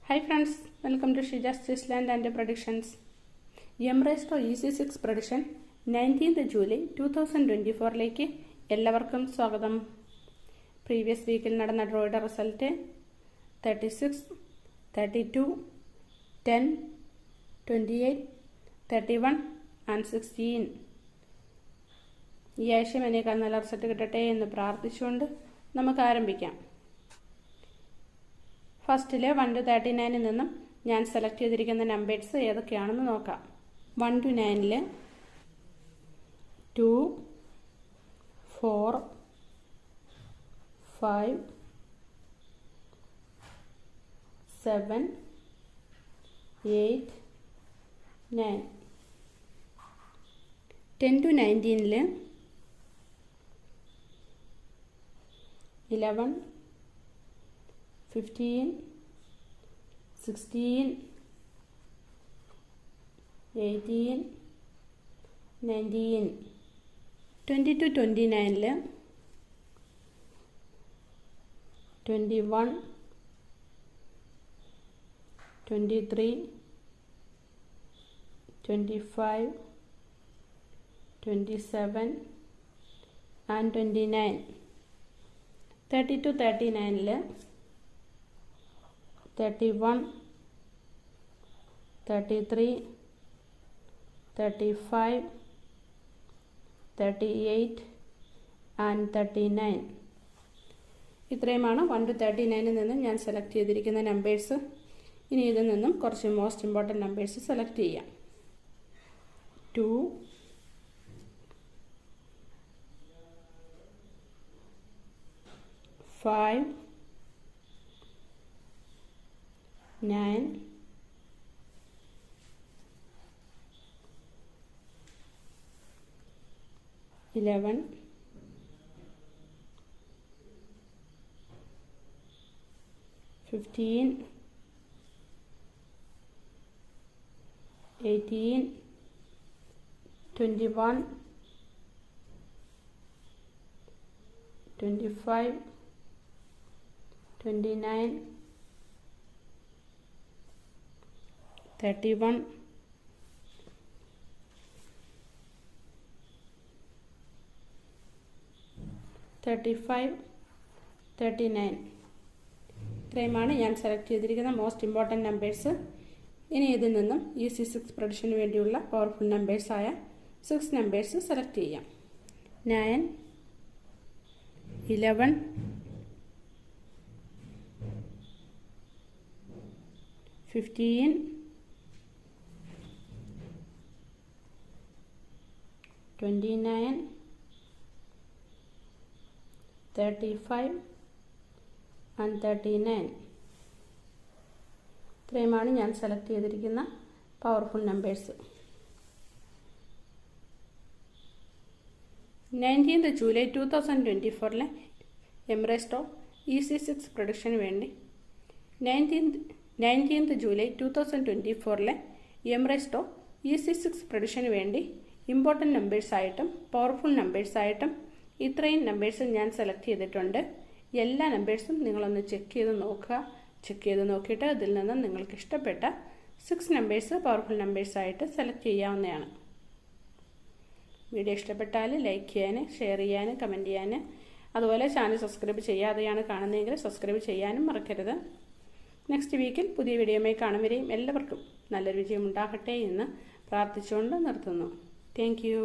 Hi friends, welcome to Shija's Chessland and Predictions. Emraced EC6 prediction 19th July 2024 എല്ലാവർക്കും സ്വാഗതം. Previous വീക്കിൽ നടന്ന ഡ്രോയുടെ result 36, 32, 10, 28, 31 and 16. ഈ ആഴ്ചയും എനിക്ക് നല്ല റിസൾട്ട് കിട്ടട്ടെ എന്ന് പ്രാർത്ഥിച്ചുകൊണ്ട് നമുക്ക് ആരംഭിക്കാം. ഫസ്റ്റിലെ 1 to 39 നിന്നും ഞാൻ സെലക്ട് ചെയ്തിരിക്കുന്ന നമ്പേഴ്സ് ഏതൊക്കെയാണെന്ന് നോക്കാം. 1 to 9 2, 4, 5, 7, 8, 9. 10 to 19 11, 15, 16, 18, 19. 20 to 29 21, 23, 25, 27 and 29. 30 to 39 31, 33, 35, 38 and 39. ഇത്രയുമാണ് 1 to 39 നിന്നും ഞാൻ സെലക്ട് ചെയ്തിരിക്കുന്ന നമ്പേഴ്സ്. ഇനി ഇതിൽ നിന്നും കുറച്ച് മോസ്റ്റ് ഇമ്പോർട്ടൻറ്റ് നമ്പേഴ്സ് സെലക്ട് ചെയ്യാം. 2, 5, 9, 11, 15, 18, 21, 25, 29, 31, 35, 39. ഇത്രയുമാണ് ഞാൻ സെലക്ട് ചെയ്തിരിക്കുന്ന മോസ്റ്റ് ഇമ്പോർട്ടൻറ്റ് നമ്പേഴ്സ്. ഇനി ഇതിൽ നിന്നും EC6 പ്രഡിക്ഷന് വേണ്ടിയുള്ള പവർഫുൾ നമ്പേഴ്സായ 6 നമ്പേഴ്സ് സെലക്ട് ചെയ്യാം. 9, 11, 15, 29, 35 and 39. ഇത്രയുമാണ് ഞാൻ സെലക്ട് ചെയ്തിരിക്കുന്ന powerful numbers. 19th July 2024 എംറേസ്ഡ് EC6 പ്രഡിക്ഷന് വേണ്ടി 19th July 2024 എംറേസ്ഡ് EC6 പ്രഡിക്ഷന് വേണ്ടി ഇമ്പോർട്ടൻറ്റ് നമ്പേഴ്സായിട്ടും പവർഫുൾ നമ്പേഴ്സായിട്ടും ഇത്രയും നമ്പേഴ്സ് ഞാൻ സെലക്ട് ചെയ്തിട്ടുണ്ട്. എല്ലാ നമ്പേഴ്സും നിങ്ങളൊന്ന് ചെക്ക് ചെയ്ത് നോക്കുക. ചെക്ക് ചെയ്ത് നോക്കിയിട്ട് അതിൽ നിന്ന് നിങ്ങൾക്ക് ഇഷ്ടപ്പെട്ട 6 നമ്പേഴ്സ് പവർഫുൾ നമ്പേഴ്സായിട്ട് സെലക്ട് ചെയ്യാവുന്നതാണ്. വീഡിയോ ഇഷ്ടപ്പെട്ടാൽ ലൈക്ക് ചെയ്യാൻ, ഷെയർ ചെയ്യാൻ, കമൻറ്റ് ചെയ്യാൻ, അതുപോലെ ചാനൽ സബ്സ്ക്രൈബ് ചെയ്യാതെയാണ് കാണുന്നതെങ്കിൽ സബ്സ്ക്രൈബ് ചെയ്യാനും മറക്കരുത്. നെക്സ്റ്റ് വീക്കിൽ പുതിയ വീഡിയോയുമായി കാണും വരെയും എല്ലാവർക്കും നല്ലൊരു വിജയം ഉണ്ടാകട്ടെ എന്ന് പ്രാർത്ഥിച്ചുകൊണ്ട് നിർത്തുന്നു. Thank you.